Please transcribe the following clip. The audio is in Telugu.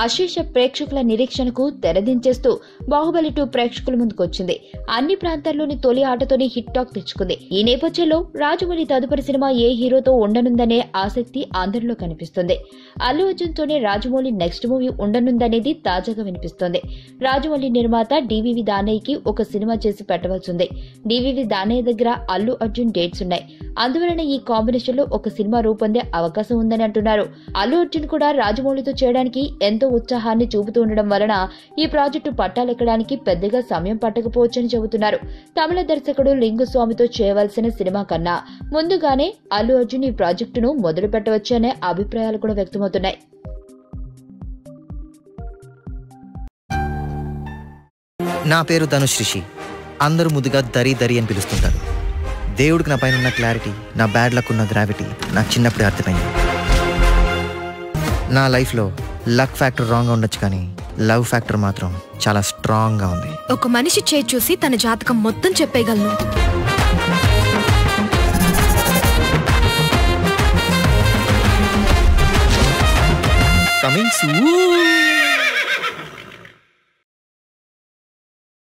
అశేష ప్రేక్షకుల నిరీక్షణకు తెరదించేస్తూ బాహుబలి 2 ప్రేక్షకుల ముందుకొచ్చింది. అన్ని ప్రాంతాల్లోని తొలి ఆటతోనే హిట్ టాక్ తెచ్చుకుంది. ఈ నేపథ్యంలో రాజమౌళి తదుపరి సినిమా ఏ హీరోతో ఉండనుందనే ఆసక్తి అందరిలో కనిపిస్తుంది. అల్లు అర్జున్ తోనే రాజమౌళి నెక్స్ట్ మూవీ ఉండనుందనేది తాజాగా వినిపిస్తోంది. రాజమౌళి నిర్మాత డివివి దానయ్యకి ఒక సినిమా చేసి పెట్టవలసింది. డివివి దానయ్య దగ్గర అల్లు అర్జున్ డేట్స్ ఉన్నాయి. అందువలన ఈ కాంబినేషన్ లో ఒక సినిమా రూపొందే అవకాశం ఉందని అంటున్నారు. అల్లు అర్జున్ కూడా రాజమౌళితో చేయడానికి ఎంతో ఉత్సాహాన్ని చూపుతూ ఉండడం వలన ఈ ప్రాజెక్టు పట్టాలెక్కడానికి పెద్దగా సమయం పట్టకపోవచ్చని చెబుతున్నారు. తమిళ దర్శకుడు లింగుస్వామితో చేయవలసిన సినిమా కన్నా ముందుగానే అల్లు అర్జున్ ఈ ప్రాజెక్టును మొదలు పెట్టవచ్చనే అభిప్రాయాలు కూడా వ్యక్తమవుతున్నాయి. నా పేరు ధనుష్ రిషి. అందరూ ముద్దుగా దరి దరి అని పిలుస్తుంటారు. దేవుడికి నా పైన ఉన్న క్లారిటీ, నా బ్యాడ్ లక్ ఉన్న గ్రావిటీ నాకు చిన్నప్పుడే అర్థమైంది. నా లైఫ్లో లక్ ఫ్యాక్టర్ రాంగ్గా ఉండొచ్చు, కానీ లవ్ ఫ్యాక్టర్ మాత్రం చాలా స్ట్రాంగ్గా ఉంది. ఒక మనిషి చేయి చూసి తన జాతకం మొత్తం చెప్పేయగలను. Coming soon.